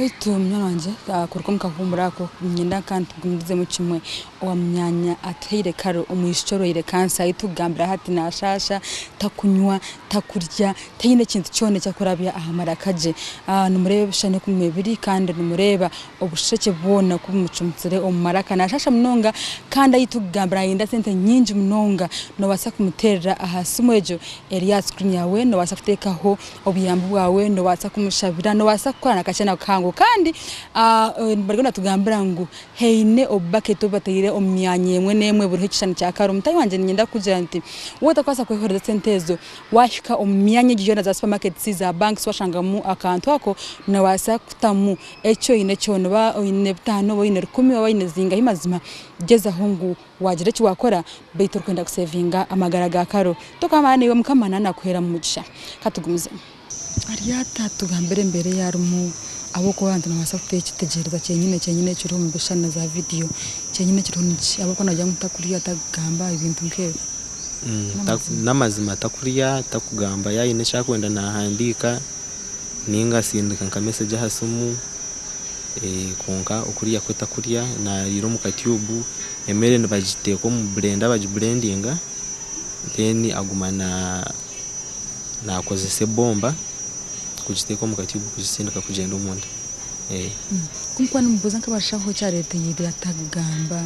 Beto mwananje kuruko mkavumbura ko nyenda kandi gumdize mu kimwe wa myanya ateire karo umwishoro ire kansa itugambira hati nashasha takunywa takurya tayine kintu cyone cyakurabya ahamara kaje numurebe shane kumwebiri kandi numureba obusheke bona kubumucumtsire omumaraka nashasha munonga kandi ayitugambira yinda sente nyinji munonga no wasa kumuterera ahasumwejo Elias screen yawe no wasa kutekaho obuyambu bwawe no wasa kumushabira no wasa kwana kachana kandi barigona tugambira ngo heine obucket obatire omyanye emwe nemwe buri hicishana cya karo mutayi wanje nyenda kugira nti wota kwasa kwehoreza sentezo washika omyanye gijona za supermarket za banks washangamu account wako na wasa kutamu echo ine cyono ba ine butano bo ine 10 wa ine zinga himazima geza hongu wagire cyo wakora beito kwenda kusavinga amagaraga karo tokamana iwe mukamana nakwera mugisha katugumize Ariata tugambere mbere yarumu aboko bandi nabasafite kitegereza cyenyine kiri mu bishana za video cyenyine kiri niki aboko najya mutakuriya tagamba ibintu nkebe namazima takuriya takugamba yayine cyakwenda nahandika ninga sindika nka message hasumu konka ukuriya kutakuriya na yiro mu katube emere nabajite ko mu blender bajiblendinga then agumana nakoze se bomba kujiteko mu katube kujisindika kugenda umuntu kumkwana mubuza nkabashaho cya leta yide atagamba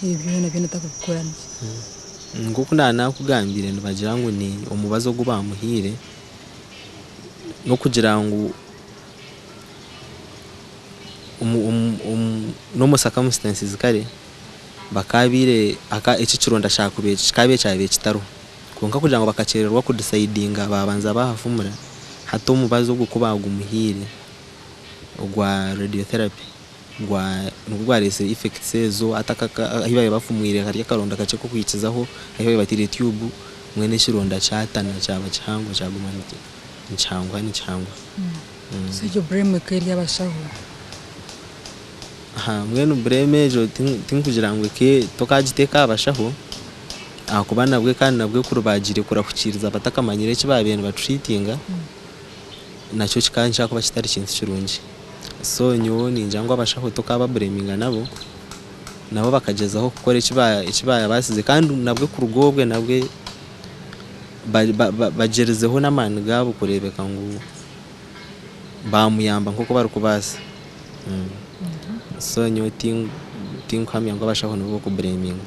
ibyo nabyo natakukorana nguko nakugambire ndabagira ngo ni umubazo go bamuhire no kugira ngo no mu circumstances kare bakabire aka ikiciro ndashaka kubeka kikabe cyabe kitaro konka kugira ngo bakacererwa ku decidinga babanza bahafumura hato mubazo go kubaga umuhire ogwa radiotherapy gwa rese effects zo atakaka hibaye bafumwire kariya karonda kace ko kwikizaho hibaye batire tube mwene shironda cyatana cyaba cyangwa cyagumanike ncangwa ni cyangwa so yo breme keri yabashaho mwene breme jo tinkugira ngo ke tokagiteka abashaho akubana bwe kandi nabwe kurubagire kurakukiriza batakamanyire kibabene batreatinga nacyo kikansha kuba kitari kintu kirungi so nyo ninjangwa abashaho tokaba breminga nabo bakagezaho gukora ikibaya basize kandi nabwe kurugobwe nabwe bagerezeho namani gabo kurebeka ngo bamuyamba nkoko bari kubasa so nyo tinkwamya ngo abashaho nabo ku breminga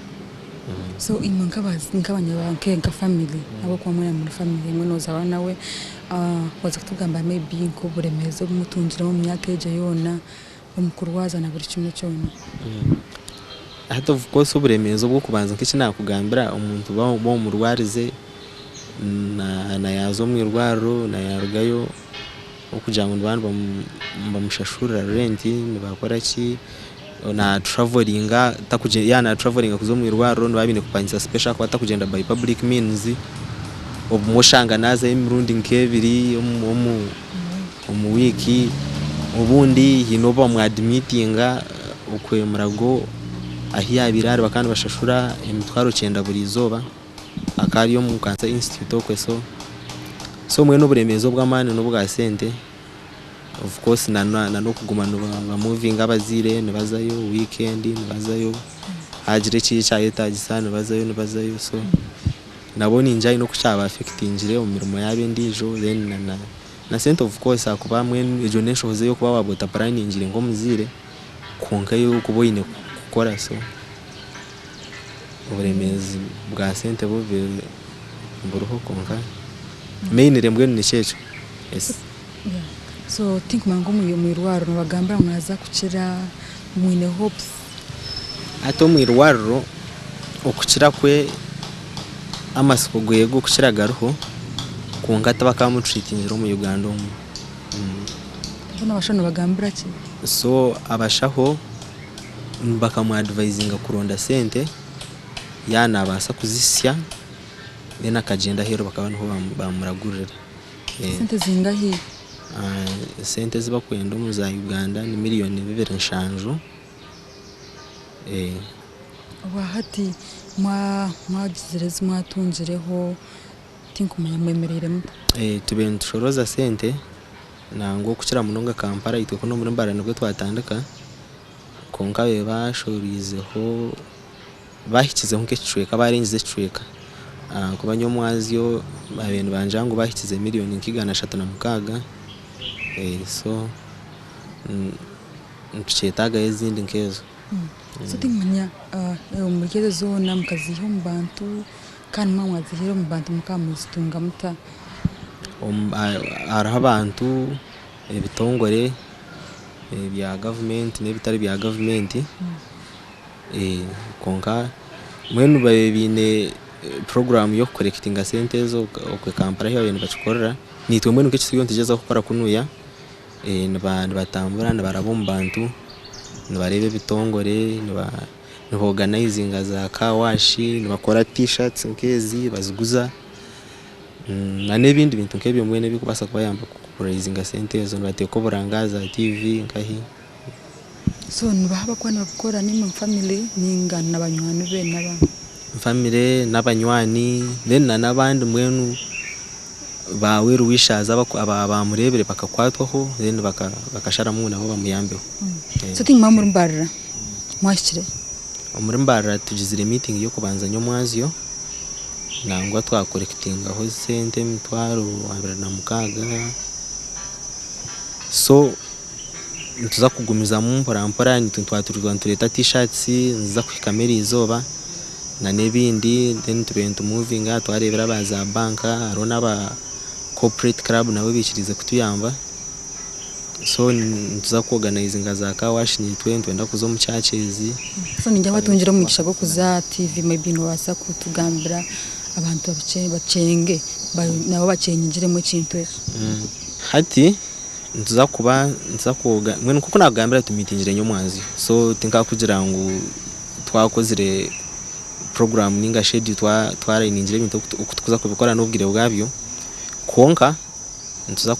so nk'abanyabanke nka family abo kwa muri family mwe noza nawe waza kutugamba maybe ko buremezo mutunjira mu myaka eje yona umukurwaza na buri kimwe cyone hato of course uburemezo bwo kubanza nk'iki nakugambira umuntu bo mu rwarize na yazo mu rwaro na yarugayo okugira ngo abantu bamushashura rent bakora ki na travelinga yana travelinga kuzo mu rwaro nabine kupanyisa special kwata kugenda by public means obumushanga naza imirundi nkebiri mu wiki ubundi hinoba mu admittinga ukwemurago ahiya birari bakandi bashashura emitwaro 9 buri zoba akari yo mu Cancer Institute okweso so mwe no buremezo bw'amane no bwa sente of course na no kuguma no moving abazire nebazayo weekend nebazayo hagire cyica yetagisana nebazayo so nabone injai no kucyaba affectingire umirimo yabe ndijo then na center of course akuba mwe ejo neshoze yo kuba wabota planning ngo muzire konka yo kuboyine gukora so uburemezi bwa center bo mburuho konka main rembwe ni cyeco yes so think mango mu rwaro nabagamba mwaza kukira mwine hopes ato mu rwaro okukira kwe amasiko gwego kukiragaruho kungata bakamutreatingiro mu Uganda bona bashano bagambira ki so abashaho bakamu advisinga kuronda sente yana abasa kuzisya bena kagenda hero bakabana ho bamuragurira sente zingahi sente ziba kwenda mu za Uganda ni miliyoni 2.5 wahati mwagizereza mwatunjireho tinkumenya mwemerere tubeni tushoroza sente nango kukira munonga Kampala itwe ko no muri Mbara nibwo twatandika konka be bashorizeho bahikize nk'ekicweka barengize ekicweka kuba nyomwaziyo abantu banjango bahikize miliyoni nk'igana 36 so ntuchetaga ezindi nkezo so tingmanya umugeze zona mukazi ho mbantu kandi mwazihero mu bantu mukamuzitunga muta araho abantu ebitongore bya government n'ebitari bya government konka mwenu babine program yo collectinga sente zo okwe Kampala yo abantu bachikorera nitwe mwenu k'ekisiyo ntigeza gukora kunuya n'abantu batambura n'abarabo bantu n'abarebe bitongore n'organizinga za kawashi n'abakora t-shirts nkezi baziguza na n'ebindi bintu nk'ebyo mwene bikubasa kubayamba kurayizinga sente zo n'bateko burangaza TV nkahi so nibahaba kwana gukora ni mu family ninga n'abanywani be n'aba family n'abanywani then n'abandi mwenu bawe ruwishaza abamurebere bakakwatwaho then bakasharamu nabo bamuyambeho so think mamuri Mbarara mwashire muri Mbarara tugizire meeting yo kubanza nyomwaziyo nangwa twakolectinga ho sente mitwaro 26 so ntuza kugumiza mu mpora ntitwaturirwa ntureta t-shirts nza kwikamera izoba na nebindi then tubento moving twarebera baza banka arona ba corporate club nawe bikirize kutuyamba so ntuza kuorganizinga za kawashi nitwe twenda kuzo mu chachezi so ninjya batungira mu gishago kuza TV maybe no basa kutugambira abantu bacenge nabo bacenyingire mu kintu hati ntuza koga mwene kuko nagambira tumitingire nyomwazi so tinka kugira ngo twakozire program ninga schedule twara iningire bintu ukutukuza kubikora n'ubwire bwabyo konka ntuza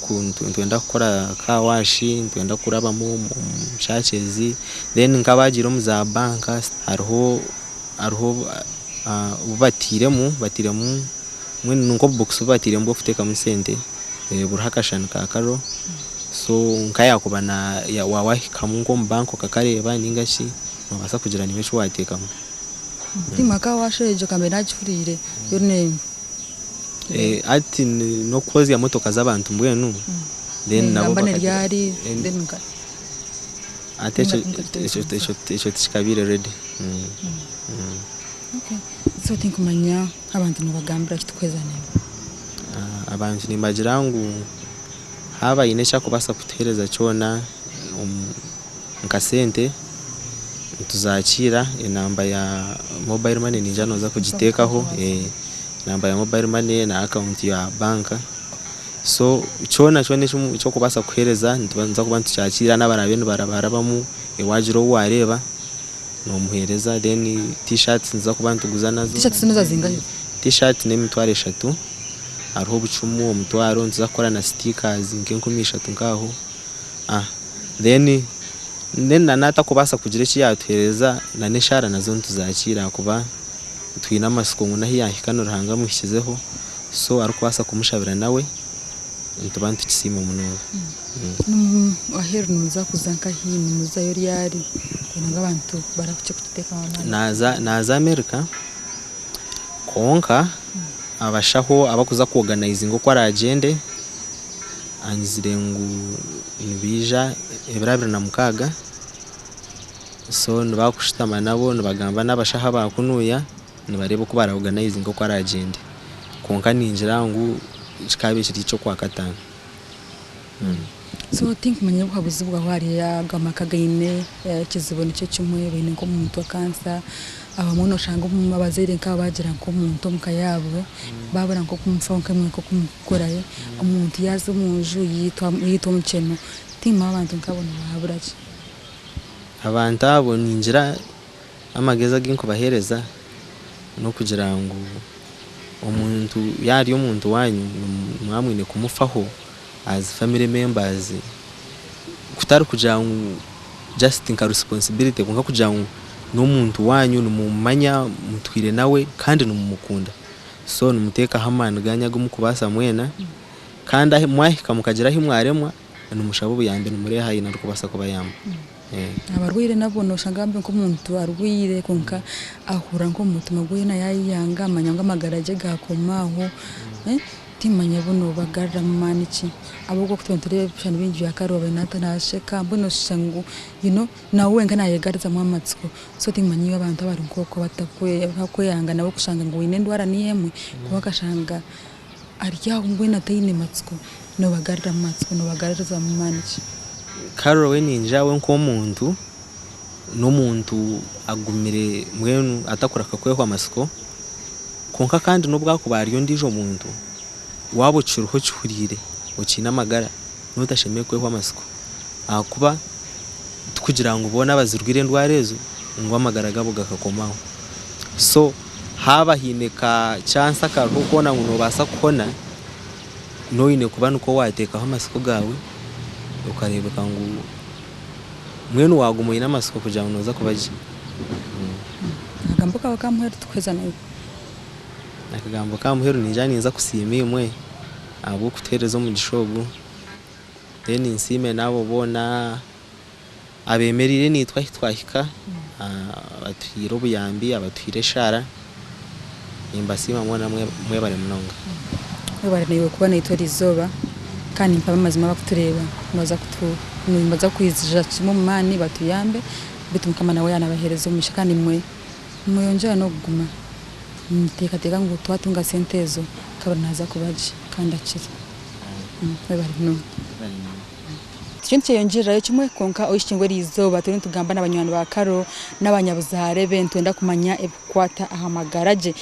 twenda gukora kawashi twenda kuraba mu chachezi then nkabagiro mu za banka hariho batiremu mwene nuko box batiremu bwo futeka mu sente burahakashana kakaro so nkaya kubana ya wawahikamu ngo mbanko kakareba ningashi mabasa kugira ni mecho watekamo timaka washeje kamera gifurire yone ati no kozi ya motoka z'abantu mbwenu then nabo bakari then atecho tikabire ready okay so think manya abantu nabagambira kitukwezane abantu nimagirangu haba inesha kubasa kutereza chona nkasente tuzakira inamba ya mobile money ninjano za kugitekaho namba ya mobile money na account ya banka so chona cyo kubasa kuhereza ntubanza kubantu cyakira n'abarabene barabamu iwajiro wareba no muhereza then t-shirts nza kubantu guzana t-shirts nizo zingayo t-shirt ne mitware 3 ariho bucumu umutwaro nza gukora na stickers nkenkumisha tunkaho then nanata kubasa kugira iki yatuhereza na neshara nazo ntuzakira kuba twina amasiko ngo nahi yahikano ruhanga mushyizeho so ari kubasa kumushabira nawe ntubantu kisima muno aheru nuza kuzanka hino muza yori yari nanga abantu barakuce kuteka naza America konka abashaho abakuza kuorganizinga ko ari agende anzirengu nibija ebirabira na mukaga so nibakushitama nabo nibagamba nabashaha bakunuya nibareba ko bara organizinga ko ari agende konka ninjira ngo kikabe kiri cyo kwa katana so think manye kwabuzi bwa wari ya gamakagaine kizibona cyo cyumwe bine ngo mu mutwa kansa abamuno shanga mu abazire nka bagira ngo umuntu mukayabo babura ngo kumfanka mwe ko kumkoraye umuntu yaze munju yitwa mukeno tima abantu nkabona baburaje abantu abo ninjira amageza ginko bahereza no kugira ngo umuntu yari umuntu wanyu mwamwine kumufaho as family members kutari kugira ngo just think responsibility kunga kugira ngo n'umuntu wanyu numumanya mutwire nawe kandi numukunda so numuteka hamana ganyaga mukubasa mwena kandi mwahika mukagira himwaremwa numushaba ubuyambe numurehaye narukubasa kubayamba. Abarwire nabo noshanga mbe ko umuntu arwire konka ahura ngo mutuma gwina yayanga amanyanga amagaraje gakomaho timanya buno bagarra maniki aboko kutontere cyane binju yakaro benata nasheka buno shangu nawe ngana yegarza mu amatsiko so timanyi abantu abari nkoko batakweyanga nabo kushanga ngo ine ndwara niyemwe kubakashanga arya ngwina tayine matsiko no bagarra amatsiko no bagarza mu maniki. Karo we ninja we nko muntu n'umuntu agumire mwenu atakura kakweho amasiko konka kandi no bwakubariyo ndijo muntu wabo ciruho cyurire ukina amagara n'utashemeye kweho amasiko akuba kugira ngo ubone abazirwire ndwarezo ngo amagara gabo gakakomaho so haba hineka chance akaruho kona ngo basa kubona no ine kuba nuko watekaho amasiko gawe ukarebeka ngo mwenu wagumuye n'amasiko kugira ngo noza kubaje. Agambo kawe kamuheru tukweza nayo akagambo kamuheru nijani nza kusimiye umwe abo kuterezo mu gishogo then insime nabo bona abemerire nitwa hitwahika abatwiro buyambi abatwire shara imbasima mwana mwe bare munonga bare niwe kubona itori zoba kandi mpaba mazima bakutureba noza nimbaza kwizija kimwe mani batuyambe bitumukama nawe yanabahereza umisha kandi muyonjera no kuguma teka ngo twatunga sentezo kaba naza kubaje kandi akira bari no Twinche yonjera kimwe konka oyishingwe rizoba turi tugamba n'abanywana ba Karo n'abanyabuzare bentwenda kumanya ebukwata ahamagaraje